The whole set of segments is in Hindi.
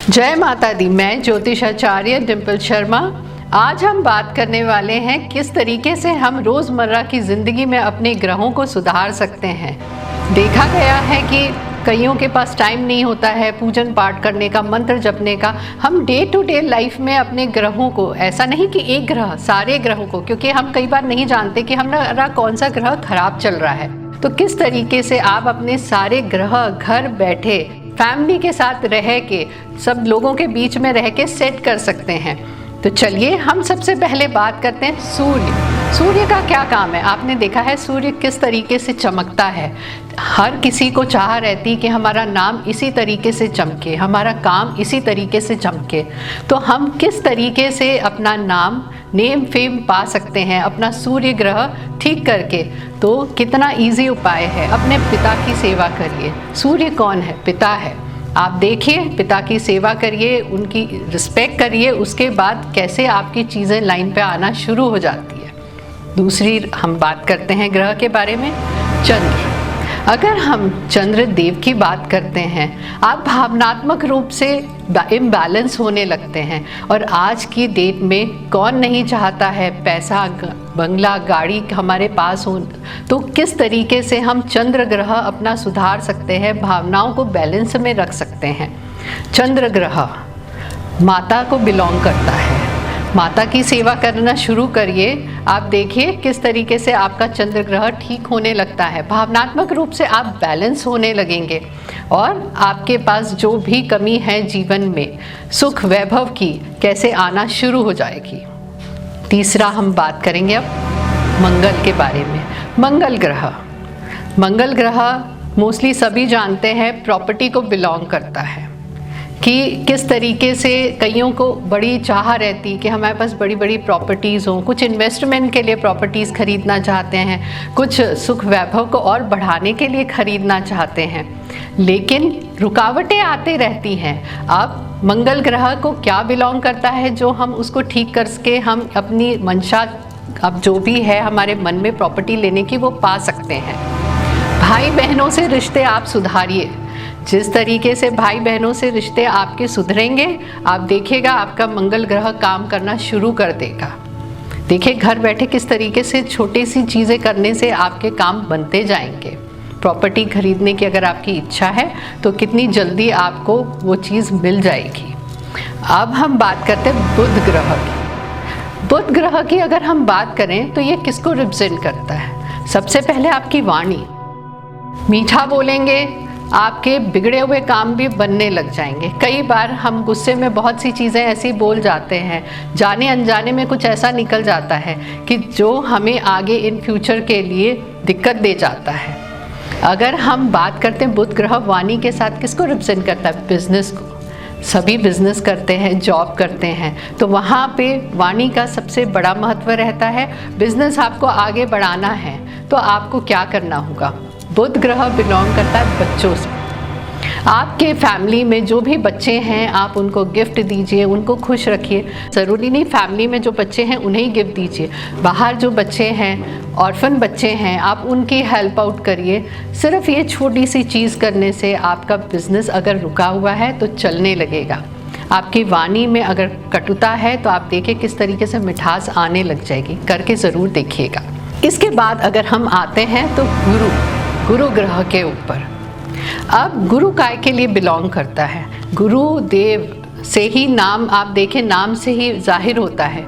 जय माता दी। मैं ज्योतिष आचार्य डिम्पल शर्मा। आज हम बात करने वाले हैं किस तरीके से हम रोज़मर्रा की ज़िंदगी में अपने ग्रहों को सुधार सकते हैं। देखा गया है कि कईयों के पास टाइम नहीं होता है पूजन पाठ करने का, मंत्र जपने का। हम डे टू डे लाइफ में अपने ग्रहों को, ऐसा नहीं कि एक ग्रह, सारे ग्रहों को, क्योंकि हम कई बार नहीं जानते कि हमारा कौन सा ग्रह खराब चल रहा है। तो किस तरीके से आप अपने सारे ग्रह घर बैठे फैमिली के साथ रह के, सब लोगों के बीच में रह के सेट कर सकते हैं। तो चलिए हम सबसे पहले बात करते हैं सूर्य का क्या काम है। आपने देखा है सूर्य किस तरीके से चमकता है। हर किसी को चाह रहती कि हमारा नाम इसी तरीके से चमके, हमारा काम इसी तरीके से चमके। तो हम किस तरीके से अपना नेम फेम पा सकते हैं अपना सूर्य ग्रह ठीक करके। तो कितना इजी उपाय है, अपने पिता की सेवा करिए। सूर्य कौन है? पिता है। आप देखिए, पिता की सेवा करिए, उनकी रिस्पेक्ट करिए, उसके बाद कैसे आपकी चीज़ें लाइन पे आना शुरू हो जाती है। दूसरी हम बात करते हैं ग्रह के बारे में, चंद्र। अगर हम चंद्र देव की बात करते हैं, आप भावनात्मक रूप से इम्बैलेंस होने लगते हैं। और आज की डेट में कौन नहीं चाहता है पैसा, बंगला, गाड़ी हमारे पास हो। तो किस तरीके से हम चंद्र ग्रह अपना सुधार सकते हैं, भावनाओं को बैलेंस में रख सकते हैं। चंद्र ग्रह माता को बिलोंग करता है। माता की सेवा करना शुरू करिए। आप देखिए किस तरीके से आपका चंद्र ग्रह ठीक होने लगता है। भावनात्मक रूप से आप बैलेंस होने लगेंगे और आपके पास जो भी कमी है जीवन में, सुख वैभव की, कैसे आना शुरू हो जाएगी। तीसरा हम बात करेंगे अब मंगल के बारे में। मंगल ग्रह मोस्टली सभी जानते हैं प्रॉपर्टी को बिलोंग करता है कि किस तरीके से कईयों को बड़ी चाह रहती कि हमारे पास बड़ी बड़ी प्रॉपर्टीज़ हों। कुछ इन्वेस्टमेंट के लिए प्रॉपर्टीज़ खरीदना चाहते हैं, कुछ सुख वैभव को और बढ़ाने के लिए खरीदना चाहते हैं, लेकिन रुकावटें आती रहती हैं। अब मंगल ग्रह को क्या बिलोंग करता है जो हम उसको ठीक करके हम अपनी मंशा, अब जो भी है हमारे मन में प्रॉपर्टी लेने की, वो पा सकते हैं। भाई बहनों से रिश्ते आप सुधारिए। जिस तरीके से भाई बहनों से रिश्ते आपके सुधरेंगे, आप देखिएगा आपका मंगल ग्रह काम करना शुरू कर देगा। देखिए घर बैठे किस तरीके से छोटी सी चीज़ें करने से आपके काम बनते जाएंगे। प्रॉपर्टी खरीदने की अगर आपकी इच्छा है तो कितनी जल्दी आपको वो चीज़ मिल जाएगी। अब हम बात करते हैं बुध ग्रह की। बुध ग्रह की अगर हम बात करें तो ये किसको रिप्रेजेंट करता है? सबसे पहले आपकी वाणी। मीठा बोलेंगे, आपके बिगड़े हुए काम भी बनने लग जाएंगे। कई बार हम गुस्से में बहुत सी चीज़ें ऐसी बोल जाते हैं, जाने अनजाने में कुछ ऐसा निकल जाता है कि जो हमें आगे इन फ्यूचर के लिए दिक्कत दे जाता है। अगर हम बात करते हैं बुध ग्रह वाणी के साथ किसको रिप्रेजेंट करता है? बिजनेस को। सभी बिजनेस करते हैं, जॉब करते हैं, तो वहाँ पे वाणी का सबसे बड़ा महत्व रहता है। बिजनेस आपको आगे बढ़ाना है तो आपको क्या करना होगा? बुध ग्रह बिलोंग करता है बच्चों से। आपके फैमिली में जो भी बच्चे हैं, आप उनको गिफ्ट दीजिए, उनको खुश रखिए। ज़रूरी नहीं फैमिली में जो बच्चे हैं उन्हें ही गिफ्ट दीजिए, बाहर जो बच्चे हैं, ऑर्फन बच्चे हैं, आप उनकी हेल्प आउट करिए। सिर्फ ये छोटी सी चीज़ करने से आपका बिजनेस अगर रुका हुआ है तो चलने लगेगा। आपकी वाणी में अगर कटुता है तो आप देखिए किस तरीके से मिठास आने लग जाएगी। करके ज़रूर देखिएगा। इसके बाद अगर हम आते हैं तो गुरु ग्रह के ऊपर। अब गुरु काय के लिए बिलोंग करता है? गुरु देव से ही नाम, आप देखें नाम से ही जाहिर होता है।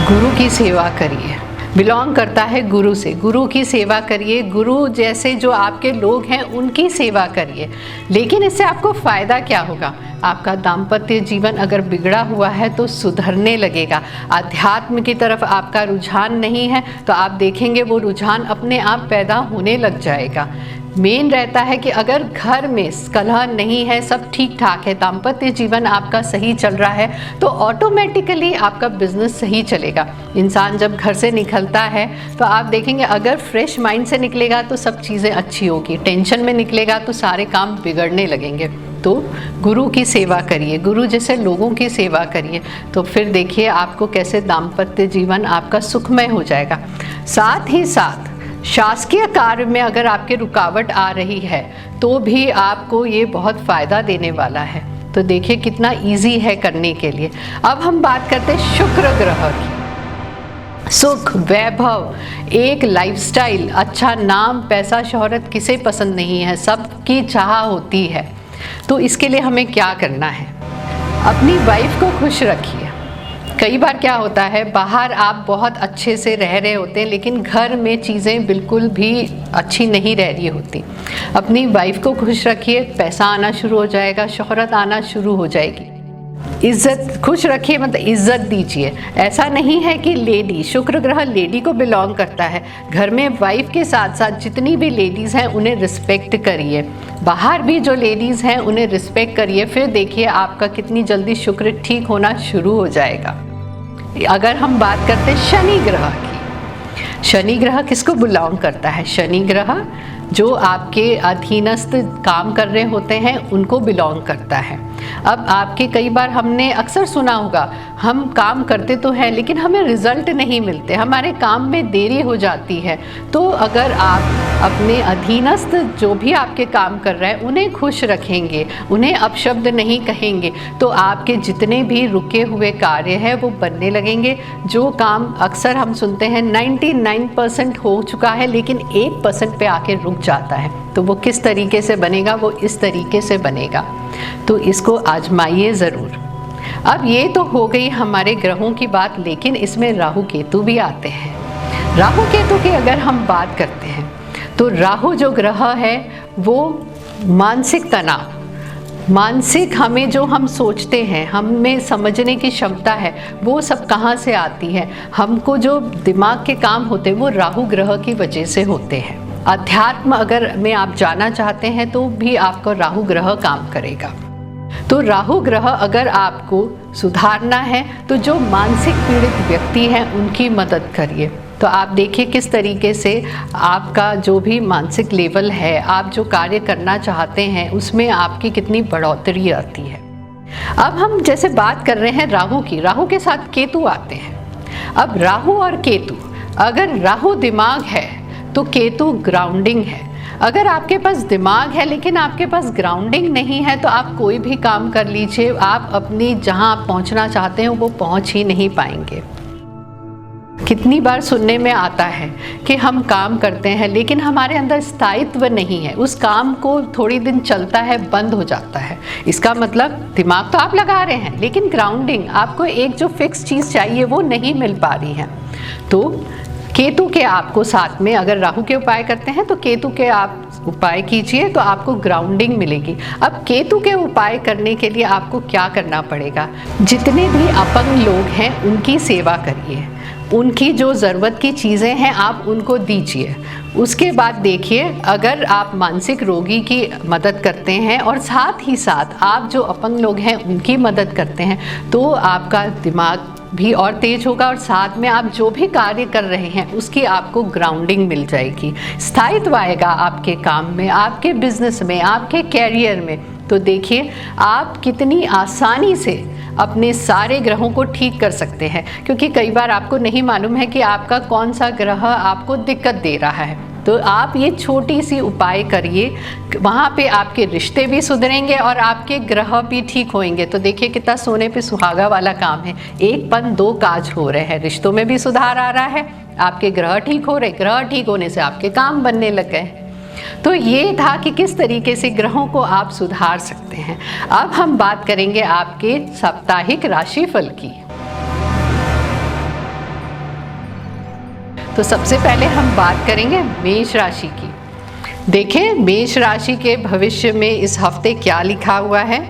गुरु की सेवा करिए, बिलोंग करता है गुरु से। गुरु की सेवा करिए, गुरु जैसे जो आपके लोग हैं उनकी सेवा करिए। लेकिन इससे आपको फ़ायदा क्या होगा? आपका दाम्पत्य जीवन अगर बिगड़ा हुआ है तो सुधरने लगेगा। अध्यात्म की तरफ आपका रुझान नहीं है तो आप देखेंगे वो रुझान अपने आप पैदा होने लग जाएगा। मेन रहता है कि अगर घर में कलह नहीं है, सब ठीक ठाक है, दाम्पत्य जीवन आपका सही चल रहा है, तो ऑटोमेटिकली आपका बिजनेस सही चलेगा। इंसान जब घर से निकलता है तो आप देखेंगे अगर फ्रेश माइंड से निकलेगा तो सब चीज़ें अच्छी होगी, टेंशन में निकलेगा तो सारे काम बिगड़ने लगेंगे। तो गुरु की सेवा करिए, गुरु जैसे लोगों की सेवा करिए, तो फिर देखिए आपको कैसे दाम्पत्य जीवन आपका सुखमय हो जाएगा। साथ ही साथ शासकीय कार्य में अगर आपके रुकावट आ रही है तो भी आपको ये बहुत फ़ायदा देने वाला है। तो देखिए कितना इजी है करने के लिए। अब हम बात करते हैं शुक्र ग्रह की। सुख, वैभव, एक लाइफस्टाइल, अच्छा नाम, पैसा, शोहरत किसे पसंद नहीं है, सबकी चाह होती है। तो इसके लिए हमें क्या करना है? अपनी वाइफ को खुश रखिए। कई बार क्या होता है, बाहर आप बहुत अच्छे से रह रहे होते हैं लेकिन घर में चीज़ें बिल्कुल भी अच्छी नहीं रह रही होती। अपनी वाइफ को खुश रखिए, पैसा आना शुरू हो जाएगा, शोहरत आना शुरू हो जाएगी। इज्जत, खुश रखिए मतलब इज्जत दीजिए। ऐसा नहीं है कि लेडी, शुक्र ग्रह लेडी को बिलोंग करता है। घर में वाइफ के साथ साथ जितनी भी लेडीज़ हैं उन्हें रिस्पेक्ट करिए, बाहर भी जो लेडीज़ हैं उन्हें रिस्पेक्ट करिए। फिर देखिए आपका कितनी जल्दी शुक्र ठीक होना शुरू हो जाएगा। अगर हम बात करते हैं शनि ग्रह की, शनि ग्रह किसको बिलोंग करता है? शनि ग्रह जो आपके अधीनस्थ काम कर रहे होते हैं उनको बिलोंग करता है। अब आपके कई बार हमने अक्सर सुना होगा, हम काम करते तो हैं लेकिन हमें रिजल्ट नहीं मिलते, हमारे काम में देरी हो जाती है। तो अगर आप अपने अधीनस्थ जो भी आपके काम कर रहे हैं उन्हें खुश रखेंगे, उन्हें अपशब्द नहीं कहेंगे, तो आपके जितने भी रुके हुए कार्य हैं वो बनने लगेंगे। जो काम अक्सर हम सुनते हैं 99% हो चुका है लेकिन 1% पे आके रुक जाता है, तो वो किस तरीके से बनेगा? वो इस तरीके से बनेगा। तो इसको आजमाइए ज़रूर। अब ये तो हो गई हमारे ग्रहों की बात, लेकिन इसमें राहु केतु भी आते हैं। राहु केतु की अगर हम बात करते हैं तो राहु जो ग्रह है वो मानसिक तनाव, मानसिक, हमें जो हम सोचते हैं, हमें समझने की क्षमता है, वो सब कहाँ से आती है? हमको जो दिमाग के काम होते हैं वो राहु ग्रह की वजह से होते हैं। अध्यात्म अगर में आप जाना चाहते हैं तो भी आपको राहु ग्रह काम करेगा। तो राहु ग्रह अगर आपको सुधारना है तो जो मानसिक पीड़ित व्यक्ति हैं उनकी मदद करिए। तो आप देखिए किस तरीके से आपका जो भी मानसिक लेवल है, आप जो कार्य करना चाहते हैं उसमें आपकी कितनी बढ़ोतरी आती है। अब हम जैसे बात कर रहे हैं राहु की, राहु के साथ केतु आते हैं। अब राहु और केतु, अगर राहु दिमाग है तो केतु ग्राउंडिंग है। अगर आपके पास दिमाग है लेकिन आपके पास ग्राउंडिंग नहीं है तो आप कोई भी काम कर लीजिए, आप अपनी जहां आप पहुंचना चाहते हैं वो पहुंच ही नहीं पाएंगे। कितनी बार सुनने में आता है कि हम काम करते हैं लेकिन हमारे अंदर स्थायित्व नहीं है, उस काम को थोड़ी दिन चलता है, बंद हो जाता है। इसका मतलब दिमाग तो आप लगा रहे हैं लेकिन ग्राउंडिंग, आपको एक जो फिक्स चीज़ चाहिए वो नहीं मिल पा रही है। तो केतु के आपको साथ में, अगर राहु के उपाय करते हैं तो केतु के आप उपाय कीजिए तो आपको ग्राउंडिंग मिलेगी। अब केतु के उपाय करने के लिए आपको क्या करना पड़ेगा? जितने भी अपंग लोग हैं उनकी सेवा करिए, उनकी जो ज़रूरत की चीज़ें हैं आप उनको दीजिए। उसके बाद देखिए, अगर आप मानसिक रोगी की मदद करते हैं और साथ ही साथ आप जो अपंग लोग हैं उनकी मदद करते हैं तो आपका दिमाग भी और तेज होगा और साथ में आप जो भी कार्य कर रहे हैं उसकी आपको ग्राउंडिंग मिल जाएगी, स्थायित्व आएगा आपके काम में, आपके बिजनेस में, आपके कैरियर में। तो देखिए आप कितनी आसानी से अपने सारे ग्रहों को ठीक कर सकते हैं, क्योंकि कई बार आपको नहीं मालूम है कि आपका कौन सा ग्रह आपको दिक्कत दे रहा है। तो आप ये छोटी सी उपाय करिए, वहाँ पे आपके रिश्ते भी सुधरेंगे और आपके ग्रह भी ठीक होंगे। तो देखिए कितना सोने पे सुहागा वाला काम है, एक पन दो काज हो रहे हैं, रिश्तों में भी सुधार आ रहा है, आपके ग्रह ठीक हो रहे, ग्रह ठीक होने से आपके काम बनने लग गए। तो ये था कि किस तरीके से ग्रहों को आप सुधार सकते हैं। अब हम बात करेंगे आपके साप्ताहिक राशिफल की। तो सबसे पहले हम बात करेंगे मेष राशि की। देखें मेष राशि के भविष्य में इस हफ्ते क्या लिखा हुआ है।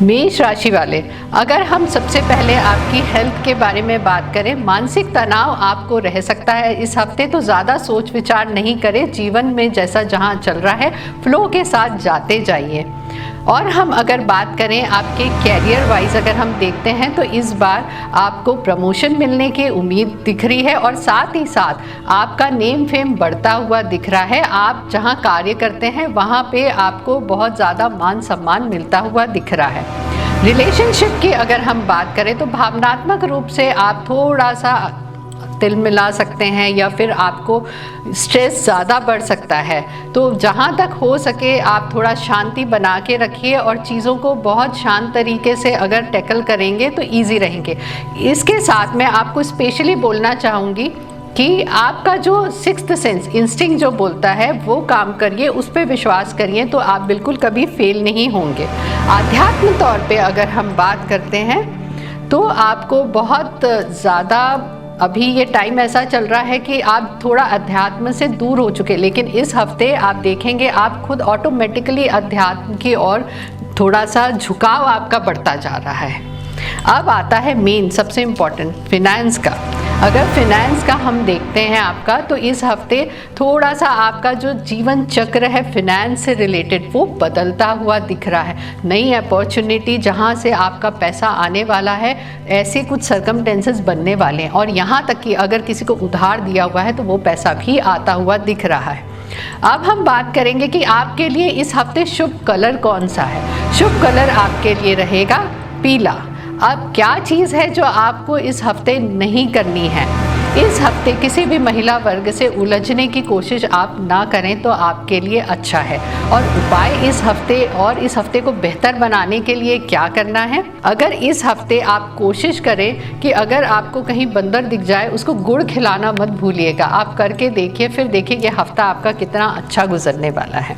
मेष राशि वाले, अगर हम सबसे पहले आपकी हेल्थ के बारे में बात करें, मानसिक तनाव आपको रह सकता है इस हफ्ते, तो ज़्यादा सोच विचार नहीं करें, जीवन में जैसा जहां चल रहा है फ्लो के साथ जाते जाइए। और हम अगर बात करें आपके कैरियर वाइज, अगर हम देखते हैं तो इस बार आपको प्रमोशन मिलने की उम्मीद दिख रही है और साथ ही साथ आपका नेम फेम बढ़ता हुआ दिख रहा है। आप जहां कार्य करते हैं वहां पे आपको बहुत ज़्यादा मान सम्मान मिलता हुआ दिख रहा है। रिलेशनशिप की अगर हम बात करें तो भावनात्मक रूप से आप थोड़ा सा तिलमिला सकते हैं या फिर आपको स्ट्रेस ज़्यादा बढ़ सकता है। तो जहाँ तक हो सके आप थोड़ा शांति बना के रखिए और चीज़ों को बहुत शांत तरीके से अगर टैकल करेंगे तो ईजी रहेंगे। इसके साथ मैं आपको स्पेशली बोलना चाहूँगी कि आपका जो सिक्स्थ सेंस इंस्टिंक्ट जो बोलता है वो काम करिए, उस पर विश्वास करिए, तो आप बिल्कुल कभी फेल नहीं होंगे। आध्यात्म तौर पे अगर हम बात करते हैं तो आपको बहुत ज़्यादा अभी ये टाइम ऐसा चल रहा है कि आप थोड़ा अध्यात्म से दूर हो चुके, लेकिन इस हफ्ते आप देखेंगे आप खुद ऑटोमेटिकली अध्यात्म की ओर थोड़ा सा झुकाव आपका बढ़ता जा रहा है। अब आता है मेन सबसे इम्पोर्टेंट फिनेंस का। अगर फिनेंस का हम देखते हैं आपका, तो इस हफ्ते थोड़ा सा आपका जो जीवन चक्र है फिनेंस से रिलेटेड वो बदलता हुआ दिख रहा है। नई अपॉर्चुनिटी जहां से आपका पैसा आने वाला है, ऐसे कुछ सर्कमटेंसेस बनने वाले हैं। और यहाँ तक कि अगर किसी को उधार दिया हुआ है तो वो पैसा भी आता हुआ दिख रहा है। अब हम बात करेंगे कि आपके लिए इस हफ्ते शुभ कलर कौन सा है। शुभ कलर आपके लिए रहेगा पीला। अब क्या चीज़ है जो आपको इस हफ्ते नहीं करनी है? इस हफ्ते किसी भी महिला वर्ग से उलझने की कोशिश आप ना करें तो आपके लिए अच्छा है। और उपाय इस हफ्ते को बेहतर बनाने के लिए क्या करना है? अगर इस हफ्ते आप कोशिश करें कि अगर आपको कहीं बंदर दिख जाए उसको गुड़ खिलाना मत भूलिएगा। आप करके देखिए, फिर देखिए ये हफ्ता आपका कितना अच्छा गुजरने वाला है।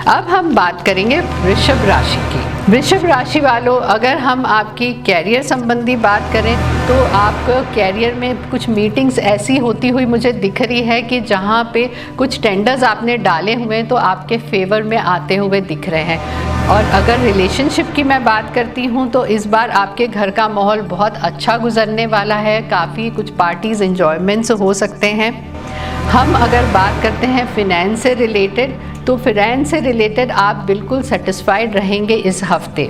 अब हम बात करेंगे वृषभ राशि की। वृषभ राशि वालों, अगर हम आपकी कैरियर संबंधी बात करें तो आपको कैरियर में कुछ मीटिंग्स ऐसी होती हुई मुझे दिख रही है कि जहां पे कुछ टेंडर्स आपने डाले हुए हैं तो आपके फेवर में आते हुए दिख रहे हैं। और अगर रिलेशनशिप की मैं बात करती हूं तो इस बार आपके घर का माहौल बहुत अच्छा गुजरने वाला है। काफ़ी कुछ पार्टीज़ एंजॉयमेंट्स हो सकते हैं। हम अगर बात करते हैं फिनेंस से रिलेटेड, तो फिनेंस से रिलेटेड आप बिल्कुल सेटिस्फाइड रहेंगे इस हफ्ते।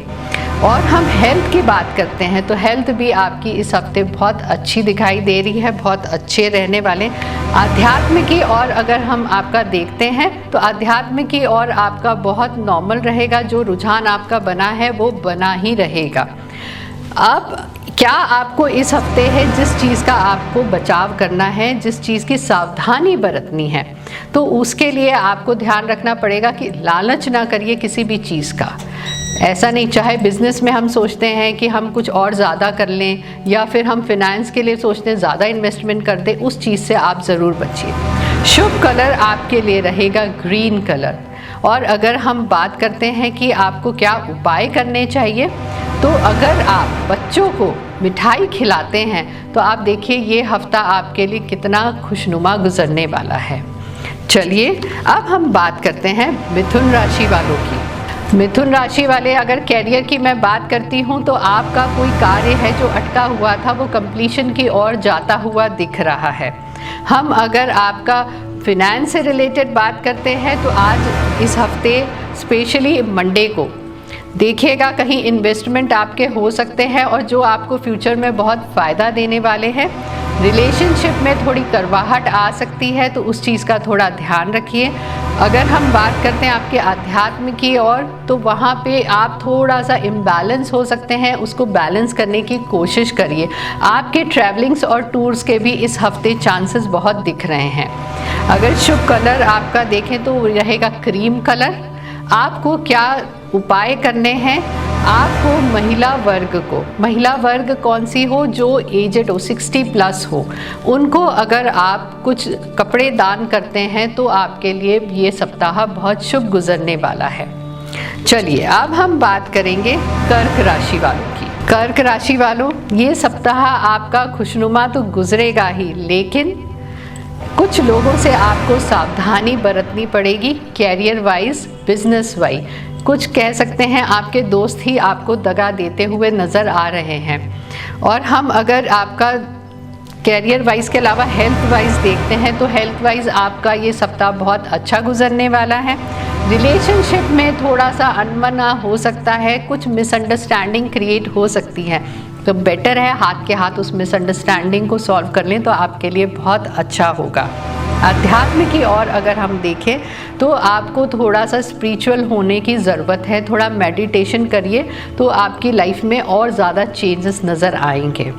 और हम हेल्थ की बात करते हैं तो हेल्थ भी आपकी इस हफ्ते बहुत अच्छी दिखाई दे रही है, बहुत अच्छे रहने वाले। आध्यात्म की और अगर हम आपका देखते हैं तो आध्यात्म की और आपका बहुत नॉर्मल रहेगा। जो रुझान आपका बना है वो बना ही रहेगा। अब क्या आपको इस हफ्ते है जिस चीज़ का आपको बचाव करना है, जिस चीज़ की सावधानी बरतनी है, तो उसके लिए आपको ध्यान रखना पड़ेगा कि लालच ना करिए किसी भी चीज़ का। ऐसा नहीं, चाहे बिजनेस में हम सोचते हैं कि हम कुछ और ज़्यादा कर लें या फिर हम फिनेंस के लिए सोचते हैं ज़्यादा इन्वेस्टमेंट कर दें, उस चीज़ से आप ज़रूर बचिए। शुभ कलर आपके लिए रहेगा ग्रीन कलर। और अगर हम बात करते हैं कि आपको क्या उपाय करने चाहिए, तो अगर आप बच्चों को मिठाई खिलाते हैं तो आप देखिए ये हफ्ता आपके लिए कितना खुशनुमा गुजरने वाला है। चलिए अब हम बात करते हैं मिथुन राशि वालों की। मिथुन राशि वाले, अगर कैरियर की मैं बात करती हूँ तो आपका कोई कार्य है जो अटका हुआ था वो कंप्लीशन की ओर जाता हुआ दिख रहा है। हम अगर आपका फिनेंस से रिलेटेड बात करते हैं तो आज इस हफ्ते स्पेशली मंडे को देखिएगा कहीं इन्वेस्टमेंट आपके हो सकते हैं और जो आपको फ्यूचर में बहुत फ़ायदा देने वाले हैं। रिलेशनशिप में थोड़ी करवाहट आ सकती है तो उस चीज़ का थोड़ा ध्यान रखिए। अगर हम बात करते हैं आपके अध्यात्म की ओर तो वहाँ पे आप थोड़ा सा इम्बैलेंस हो सकते हैं, उसको बैलेंस करने की कोशिश करिए। आपके ट्रैवलिंग्स और टूर्स के भी इस हफ्ते चांसेस बहुत दिख रहे हैं। अगर शुभ कलर आपका देखें तो रहेगा क्रीम कलर। आपको क्या उपाय करने हैं? आपको महिला वर्ग कौन सी हो, जो एजेड हो, 60+ हो, उनको अगर आप कुछ कपड़े दान करते हैं तो आपके लिए ये सप्ताह बहुत शुभ गुजरने वाला है। चलिए अब हम बात करेंगे कर्क राशि वालों की। कर्क राशि वालों, ये सप्ताह आपका खुशनुमा तो गुजरेगा ही, लेकिन कुछ लोगों से आपको सावधानी बरतनी पड़ेगी। कैरियर वाइज, बिजनेस वाइज, कुछ कह सकते हैं आपके दोस्त ही आपको दगा देते हुए नज़र आ रहे हैं। और हम अगर आपका कैरियर वाइज के अलावा हेल्थ वाइज देखते हैं तो हेल्थ वाइज आपका ये सप्ताह बहुत अच्छा गुजरने वाला है। रिलेशनशिप में थोड़ा सा अनमना हो सकता है, कुछ मिसअंडरस्टैंडिंग क्रिएट हो सकती है, तो बेटर है हाथ के हाथ उस मिसअंडरस्टैंडिंग को सॉल्व कर लें तो आपके लिए बहुत अच्छा होगा। अध्यात्म की ओर अगर हम देखें तो आपको थोड़ा सा स्पिरिचुअल होने की ज़रूरत है। थोड़ा मेडिटेशन करिए तो आपकी लाइफ में और ज़्यादा चेंजेस नज़र आएंगे।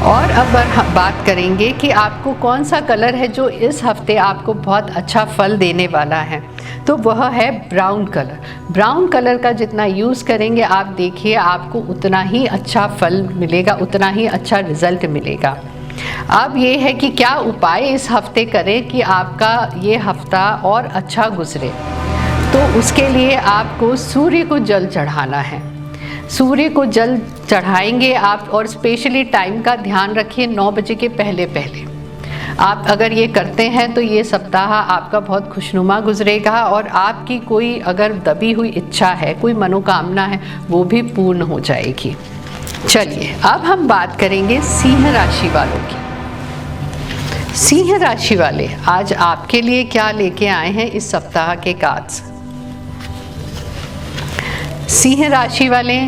और अब हम बात करेंगे कि आपको कौन सा कलर है जो इस हफ्ते आपको बहुत अच्छा फल देने वाला है। तो वह है ब्राउन कलर। ब्राउन कलर का जितना यूज़ करेंगे आप देखिए आपको उतना ही अच्छा फल मिलेगा, उतना ही अच्छा रिज़ल्ट मिलेगा। अब ये है कि क्या उपाय इस हफ्ते करें कि आपका ये हफ्ता और अच्छा गुजरे। तो उसके लिए आपको सूर्य को जल चढ़ाना है। सूर्य को जल चढ़ाएंगे आप, और स्पेशली टाइम का ध्यान रखिए 9 बजे के पहले पहले। आप अगर ये करते हैं तो ये सप्ताह आपका बहुत खुशनुमा गुजरेगा, और आपकी कोई अगर दबी हुई इच्छा है, कोई मनोकामना है, वो भी पूर्ण हो जाएगी। चलिए अब हम बात करेंगे सिंह राशि वालों की। सिंह राशि वाले आज आपके लिए क्या लेके आए हैं इस सप्ताह के कार्ड्स। सिंह राशि वाले,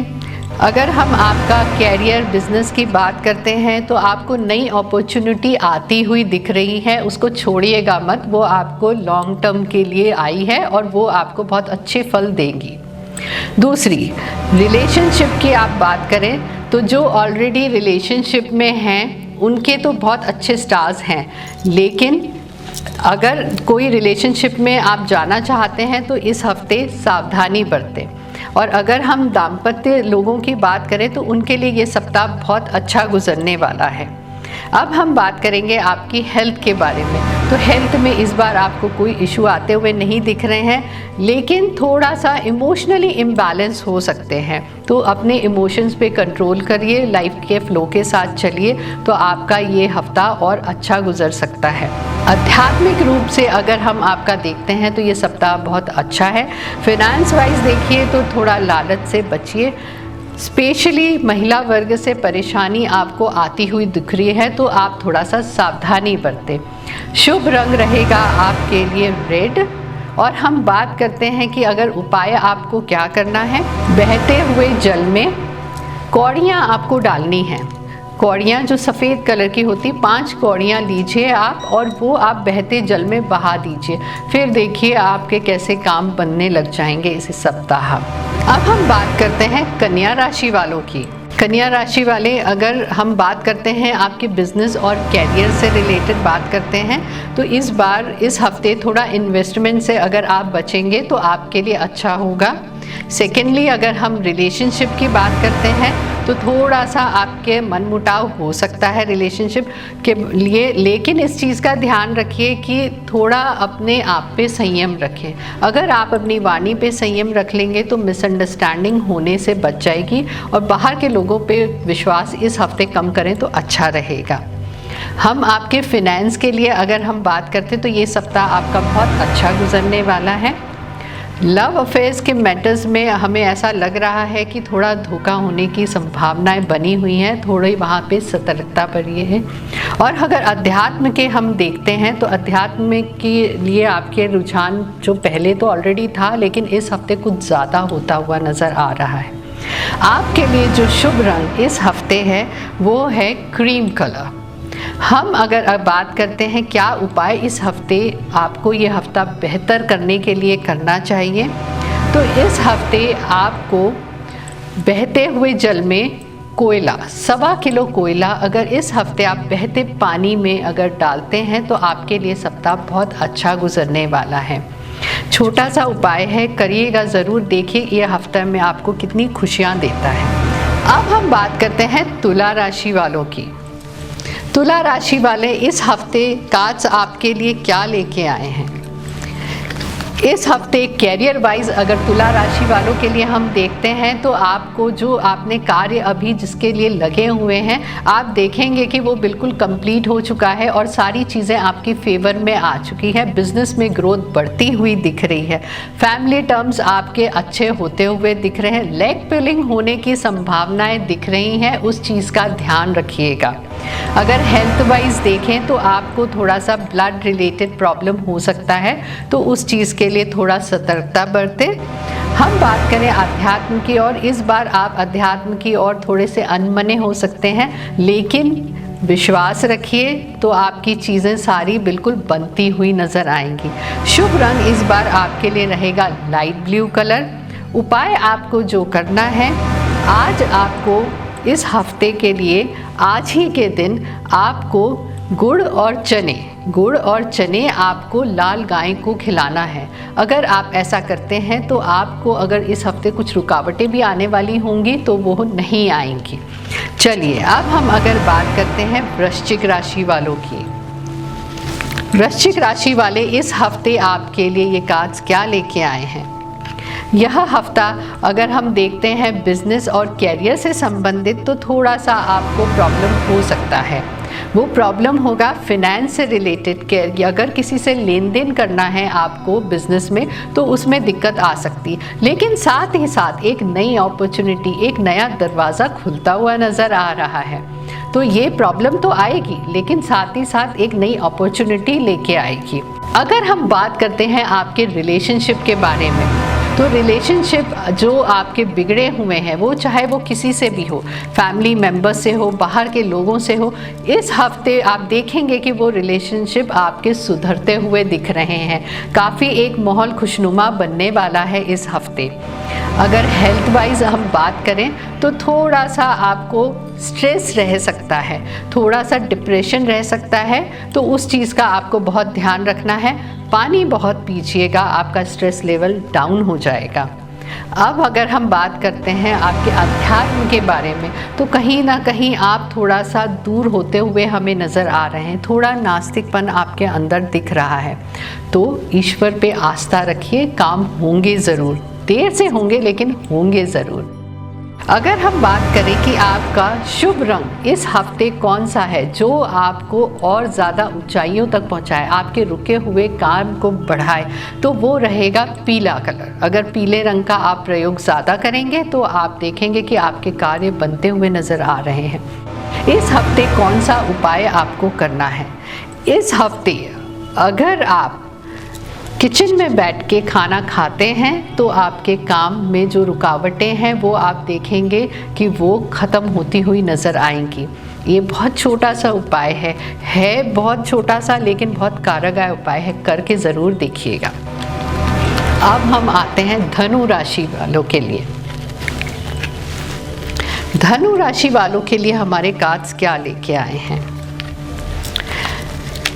अगर हम आपका कैरियर बिजनेस की बात करते हैं तो आपको नई अपॉर्चुनिटी आती हुई दिख रही है, उसको छोड़िएगा मत। वो आपको लॉन्ग टर्म के लिए आई है और वो आपको बहुत अच्छे फल देगी। दूसरी, रिलेशनशिप की आप बात करें तो जो ऑलरेडी रिलेशनशिप में हैं उनके तो बहुत अच्छे स्टार्स हैं, लेकिन अगर कोई रिलेशनशिप में आप जाना चाहते हैं तो इस हफ्ते सावधानी बरतें। और अगर हम दाम्पत्य लोगों की बात करें तो उनके लिए ये सप्ताह बहुत अच्छा गुजरने वाला है। अब हम बात करेंगे आपकी हेल्थ के बारे में। तो हेल्थ में इस बार आपको कोई इशू आते हुए नहीं दिख रहे हैं, लेकिन थोड़ा सा इमोशनली इम्बैलेंस हो सकते हैं। तो अपने इमोशंस पे कंट्रोल करिए, लाइफ के फ्लो के साथ चलिए, तो आपका ये हफ्ता और अच्छा गुजर सकता है। आध्यात्मिक रूप से अगर हम आपका देखते हैं तो ये सप्ताह बहुत अच्छा है। फिनेंस वाइज देखिए तो थोड़ा लालच से बचिए, स्पेशली महिला वर्ग से परेशानी आपको आती हुई दिख रही है, तो आप थोड़ा सा सावधानी बरतें। शुभ रंग रहेगा आपके लिए रेड। और हम बात करते हैं कि अगर उपाय आपको क्या करना है। बहते हुए जल में कौड़ियाँ आपको डालनी हैं। कौड़ियाँ जो सफ़ेद कलर की होती, 5 कौड़ियाँ लीजिए आप, और वो आप बहते जल में बहा दीजिए। फिर देखिए आपके कैसे काम बनने लग जाएंगे इस सप्ताह। अब हम बात करते हैं कन्या राशि वालों की। कन्या राशि वाले, अगर हम बात करते हैं आपके बिजनेस और कैरियर से रिलेटेड बात करते हैं तो इस बार इस हफ्ते थोड़ा इन्वेस्टमेंट से अगर आप बचेंगे तो आपके लिए अच्छा होगा। सेकेंडली, अगर हम रिलेशनशिप की बात करते हैं तो थोड़ा सा आपके मनमुटाव हो सकता है रिलेशनशिप के लिए, लेकिन इस चीज़ का ध्यान रखिए कि थोड़ा अपने आप पे संयम रखें। अगर आप अपनी वाणी पे संयम रख लेंगे तो मिसअंडरस्टैंडिंग होने से बच जाएगी, और बाहर के लोगों पे विश्वास इस हफ्ते कम करें तो अच्छा रहेगा। हम आपके फिनेंस के लिए अगर हम बात करते हैं तो ये सप्ताह आपका बहुत अच्छा गुजरने वाला है। लव अफेयर्स के मैटर्स में हमें ऐसा लग रहा है कि थोड़ा धोखा होने की संभावनाएं बनी हुई हैं, थोड़ी वहाँ पे सतर्कता बरतिए है। और अगर अध्यात्म के हम देखते हैं तो अध्यात्म के लिए आपके रुझान जो पहले तो ऑलरेडी था, लेकिन इस हफ्ते कुछ ज़्यादा होता हुआ नज़र आ रहा है। आपके लिए जो शुभ रंग इस हफ्ते है वो है क्रीम कलर। हम अगर बात करते हैं क्या उपाय इस हफ्ते आपको ये हफ्ता बेहतर करने के लिए करना चाहिए, तो इस हफ्ते आपको बहते हुए जल में कोयला, 1.25 किलो कोयला अगर इस हफ्ते आप बहते पानी में अगर डालते हैं तो आपके लिए सप्ताह बहुत अच्छा गुजरने वाला है। छोटा सा उपाय है, करिएगा ज़रूर, देखिए ये हफ्ते में आपको कितनी खुशियाँ देता है। अब हम बात करते हैं तुला राशि वालों की। तुला राशि वाले, इस हफ्ते कार्ड्स आपके लिए क्या लेके आए हैं। इस हफ्ते कैरियर वाइज अगर तुला राशि वालों के लिए हम देखते हैं तो आपको जो आपने कार्य अभी जिसके लिए लगे हुए हैं, आप देखेंगे कि वो बिल्कुल कंप्लीट हो चुका है और सारी चीज़ें आपकी फेवर में आ चुकी है। बिजनेस में ग्रोथ बढ़ती हुई दिख रही है। फैमिली टर्म्स आपके अच्छे होते हुए दिख रहे हैं। लेग पुलिंग होने की संभावनाएं दिख रही हैं, उस चीज़ का ध्यान रखिएगा। अगर हेल्थ वाइज देखें तो आपको थोड़ा सा ब्लड रिलेटेड प्रॉब्लम हो सकता है, तो उस चीज़ के लिए थोड़ा सतर्कता बरतें। हम बात करें अध्यात्म की, और इस बार आप अध्यात्म की ओर थोड़े से अनमने हो सकते हैं, लेकिन विश्वास रखिए तो आपकी चीज़ें सारी बिल्कुल बनती हुई नज़र आएंगी। शुभ रंग इस बार आपके लिए रहेगा लाइट ब्लू कलर। उपाय आपको जो करना है, आज आपको इस हफ्ते के लिए आज ही के दिन आपको गुड़ और चने आपको लाल गाय को खिलाना है। अगर आप ऐसा करते हैं तो आपको अगर इस हफ्ते कुछ रुकावटें भी आने वाली होंगी तो वो नहीं आएंगी। चलिए अब हम अगर बात करते हैं वृश्चिक राशि वालों की। वृश्चिक राशि वाले इस हफ्ते आपके लिए ये कार्ड्स क्या लेके आए हैं। यह हफ्ता अगर हम देखते हैं बिजनेस और कैरियर से संबंधित तो थोड़ा सा आपको प्रॉब्लम हो सकता है। वो प्रॉब्लम होगा फिनेंस से रिलेटेड कि अगर किसी से लेन देन करना है आपको बिजनेस में तो उसमें दिक्कत आ सकती, लेकिन साथ ही साथ एक नई अपॉर्चुनिटी, एक नया दरवाज़ा खुलता हुआ नज़र आ रहा है। तो ये प्रॉब्लम तो आएगी लेकिन साथ ही साथ एक नई अपॉर्चुनिटी लेके आएगी। अगर हम बात करते हैं आपके रिलेशनशिप के बारे में तो रिलेशनशिप जो आपके बिगड़े हुए हैं वो चाहे वो किसी से भी हो, फैमिली मेम्बर्स से हो, बाहर के लोगों से हो, इस हफ्ते आप देखेंगे कि वो रिलेशनशिप आपके सुधरते हुए दिख रहे हैं। काफ़ी एक माहौल खुशनुमा बनने वाला है इस हफ्ते। अगर हेल्थ वाइज हम बात करें तो थोड़ा सा आपको स्ट्रेस रह सकता है, थोड़ा सा डिप्रेशन रह सकता है, तो उस चीज़ का आपको बहुत ध्यान रखना है। पानी बहुत पीजिएगा, आपका स्ट्रेस लेवल डाउन हो जाएगा। अब अगर हम बात करते हैं आपके अध्यात्म के बारे में तो कहीं ना कहीं आप थोड़ा सा दूर होते हुए हमें नज़र आ रहे हैं, थोड़ा नास्तिकपन आपके अंदर दिख रहा है। तो ईश्वर पे आस्था रखिए, काम होंगे ज़रूर, देर से होंगे लेकिन होंगे ज़रूर। अगर हम बात करें कि आपका शुभ रंग इस हफ्ते कौन सा है जो आपको और ज़्यादा ऊंचाइयों तक पहुंचाए, आपके रुके हुए काम को बढ़ाए, तो वो रहेगा पीला कलर। अगर पीले रंग का आप प्रयोग ज़्यादा करेंगे तो आप देखेंगे कि आपके कार्य बनते हुए नज़र आ रहे हैं। इस हफ्ते कौन सा उपाय आपको करना है। इस हफ्ते अगर आप किचन में बैठ के खाना खाते हैं तो आपके काम में जो रुकावटें हैं वो आप देखेंगे कि वो ख़त्म होती हुई नज़र आएंगी। ये बहुत छोटा सा उपाय है बहुत छोटा सा लेकिन बहुत कारगर उपाय है, करके ज़रूर देखिएगा। अब हम आते हैं धनु राशि वालों के लिए। धनु राशि वालों के लिए हमारे कार्ड्स क्या लेके आए हैं।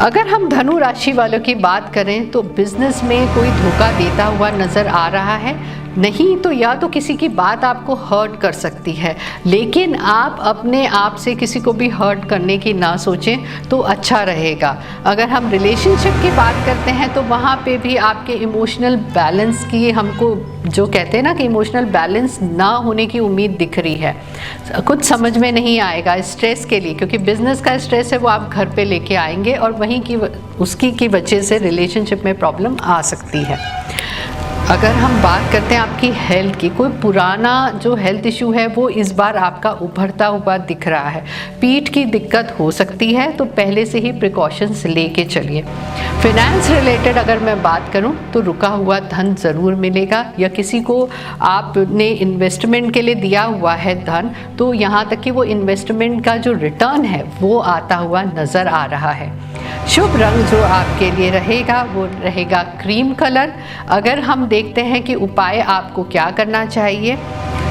अगर हम धनु राशि वालों की बात करें तो बिजनेस में कोई धोखा देता हुआ नज़र आ रहा है, नहीं तो या तो किसी की बात आपको हर्ट कर सकती है, लेकिन आप अपने आप से किसी को भी हर्ट करने की ना सोचें तो अच्छा रहेगा। अगर हम रिलेशनशिप की बात करते हैं तो वहाँ पे भी आपके इमोशनल बैलेंस की, हमको जो कहते हैं ना कि इमोशनल बैलेंस ना होने की उम्मीद दिख रही है। कुछ समझ में नहीं आएगा स्ट्रेस के लिए, क्योंकि बिजनेस का स्ट्रेस है वो आप घर पे लेके आएंगे और वहीं की उसकी की वजह से रिलेशनशिप में प्रॉब्लम आ सकती है। अगर हम बात करते हैं आपकी हेल्थ की, कोई पुराना जो हेल्थ इशू है वो इस बार आपका उभरता हुआ दिख रहा है। पीठ की दिक्कत हो सकती है तो पहले से ही प्रिकॉशंस लेके चलिए। फिनेंस रिलेटेड अगर मैं बात करूं तो रुका हुआ धन ज़रूर मिलेगा, या किसी को आपने इन्वेस्टमेंट के लिए दिया हुआ है धन तो यहाँ तक कि वो इन्वेस्टमेंट का जो रिटर्न है वो आता हुआ नज़र आ रहा है। शुभ रंग जो आपके लिए रहेगा वो रहेगा क्रीम कलर। अगर हम देखते हैं कि उपाय आपको क्या करना चाहिए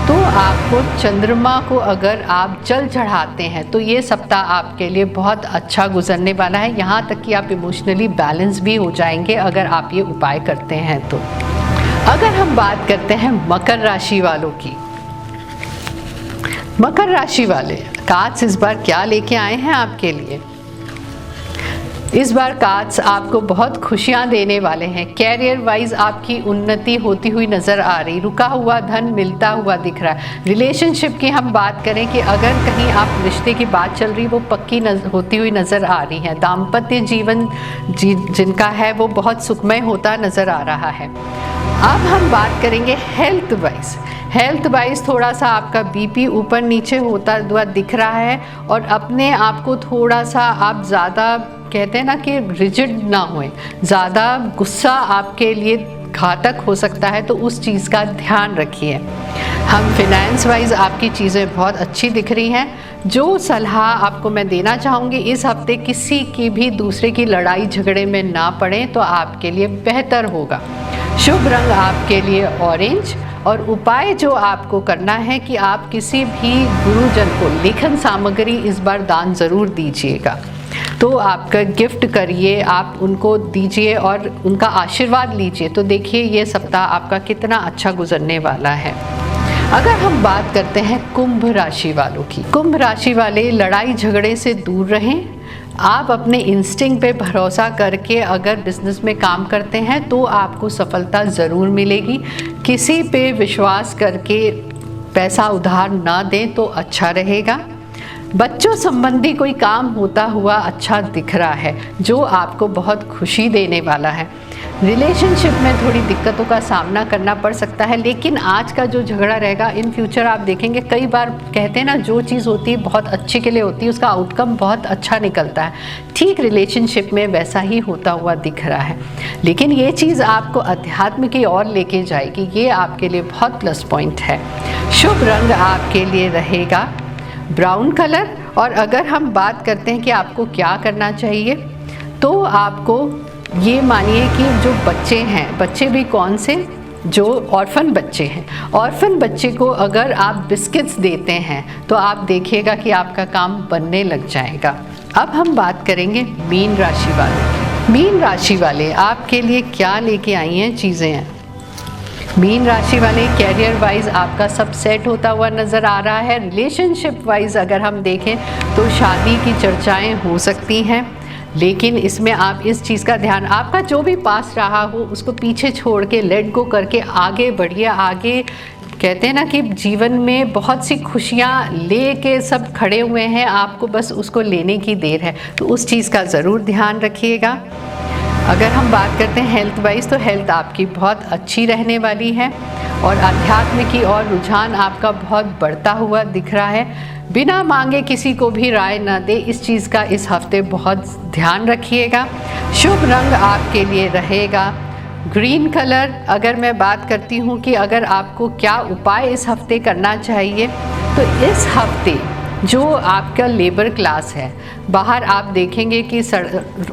तो आपको चंद्रमा को अगर आप जल चढ़ाते हैं तो ये सप्ताह आपके लिए बहुत अच्छा गुजरने वाला है। यहाँ तक कि आप इमोशनली बैलेंस भी हो जाएंगे अगर आप ये उपाय करते हैं तो। अगर हम बात करते हैं मकर राशि वालों की, मकर राशि वाले कार्ड्स इस बार क्या लेके आए हैं आपके लिए। इस बार कार्ड्स आपको बहुत खुशियां देने वाले हैं। कैरियर वाइज आपकी उन्नति होती हुई नज़र आ रही, रुका हुआ धन मिलता हुआ दिख रहा है। रिलेशनशिप की हम बात करें कि अगर कहीं आप रिश्ते की बात चल रही वो पक्की होती हुई नज़र आ रही है। दाम्पत्य जीवन जिनका है वो बहुत सुखमय होता नज़र आ रहा है। अब हम बात करेंगे हेल्थ वाइज। हेल्थ वाइज थोड़ा सा आपका बीपी ऊपर नीचे होता हुआ दिख रहा है और अपने आप को थोड़ा सा आप ज़्यादा कहते हैं ना कि रिजिड ना होए, ज़्यादा गुस्सा आपके लिए घातक हो सकता है तो उस चीज़ का ध्यान रखिए। हम फिनेंस वाइज आपकी चीज़ें बहुत अच्छी दिख रही हैं। जो सलाह आपको मैं देना चाहूँगी, इस हफ्ते किसी की भी दूसरे की लड़ाई झगड़े में ना पड़ें तो आपके लिए बेहतर होगा। शुभ रंग आपके लिए ऑरेंज और उपाय जो आपको करना है कि आप किसी भी गुरुजन को लेखन सामग्री इस बार दान ज़रूर दीजिएगा। तो आपका गिफ्ट करिए, आप उनको दीजिए और उनका आशीर्वाद लीजिए। तो देखिए ये सप्ताह आपका कितना अच्छा गुजरने वाला है। अगर हम बात करते हैं कुंभ राशि वालों की, कुंभ राशि वाले लड़ाई झगड़े से दूर रहें। आप अपने इंस्टिंक्ट पे भरोसा करके अगर बिजनेस में काम करते हैं तो आपको सफलता ज़रूर मिलेगी। किसी पे विश्वास करके पैसा उधार ना दें तो अच्छा रहेगा। बच्चों संबंधी कोई काम होता हुआ अच्छा दिख रहा है जो आपको बहुत खुशी देने वाला है। रिलेशनशिप में थोड़ी दिक्कतों का सामना करना पड़ सकता है, लेकिन आज का जो झगड़ा रहेगा इन फ्यूचर आप देखेंगे, कई बार कहते हैं ना जो चीज़ होती है बहुत अच्छे के लिए होती है, उसका आउटकम बहुत अच्छा निकलता है। ठीक रिलेशनशिप में वैसा ही होता हुआ दिख रहा है, लेकिन ये चीज़ आपको अध्यात्म की ओर लेके जाएगी। ये आपके लिए बहुत प्लस पॉइंट है। शुभ रंग आपके लिए रहेगा ब्राउन कलर। और अगर हम बात करते हैं कि आपको क्या करना चाहिए, तो आपको ये मानिए कि जो बच्चे हैं, बच्चे भी कौन से, जो ऑर्फन बच्चे हैं, ऑर्फन बच्चे को अगर आप बिस्किट्स देते हैं तो आप देखिएगा कि आपका काम बनने लग जाएगा। अब हम बात करेंगे मीन राशि वालों की। मीन राशि वाले आपके लिए क्या लेके आई हैं चीज़ें हैं। मीन राशि वाले कैरियर वाइज आपका सब सेट होता हुआ नज़र आ रहा है। रिलेशनशिप वाइज अगर हम देखें तो शादी की चर्चाएं हो सकती हैं, लेकिन इसमें आप इस चीज़ का ध्यान, आपका जो भी पास रहा हो उसको पीछे छोड़ के लेट गो करके आगे बढ़िए। आगे कहते हैं ना कि जीवन में बहुत सी खुशियाँ ले के सब खड़े हुए हैं, आपको बस उसको लेने की देर है, तो उस चीज़ का ज़रूर ध्यान रखिएगा। अगर हम बात करते हैं हेल्थ वाइज, तो हेल्थ आपकी बहुत अच्छी रहने वाली है और अध्यात्म की ओर रुझान आपका बहुत बढ़ता हुआ दिख रहा है। बिना मांगे किसी को भी राय न दे, इस चीज़ का इस हफ्ते बहुत ध्यान रखिएगा। शुभ रंग आपके लिए रहेगा ग्रीन कलर। अगर मैं बात करती हूँ कि अगर आपको क्या उपाय इस हफ्ते करना चाहिए, तो इस हफ्ते जो आपका लेबर क्लास है, बाहर आप देखेंगे कि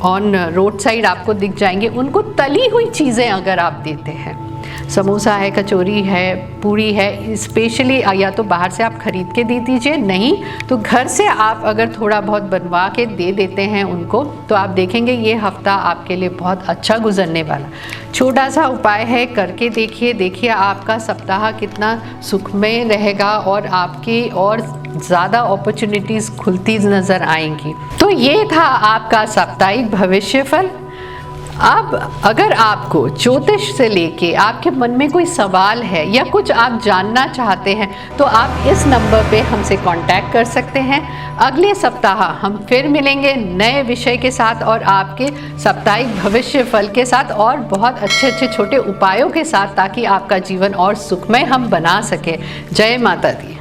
ऑन रोड साइड आपको दिख जाएंगे, उनको तली हुई चीज़ें अगर आप देते हैं, समोसा है, कचौरी है, पूरी है, स्पेशली या तो बाहर से आप ख़रीद के दे दीजिए, नहीं तो घर से आप अगर थोड़ा बहुत बनवा के दे देते हैं उनको, तो आप देखेंगे ये हफ्ता आपके लिए बहुत अच्छा गुजरने वाला। छोटा सा उपाय है, करके देखिए आपका सप्ताह कितना सुखमय रहेगा और आपकी और ज़्यादा अपॉर्चुनिटीज़ खुलती नज़र आएंगी। तो ये था आपका साप्ताहिक भविष्यफल। अब अगर आपको ज्योतिष से लेके आपके मन में कोई सवाल है या कुछ आप जानना चाहते हैं, तो आप इस नंबर पे हमसे कांटेक्ट कर सकते हैं। अगले सप्ताह हम फिर मिलेंगे नए विषय के साथ और आपके साप्ताहिक भविष्य फल के साथ और बहुत अच्छे छोटे उपायों के साथ, ताकि आपका जीवन और सुखमय हम बना सकें। जय माता दी।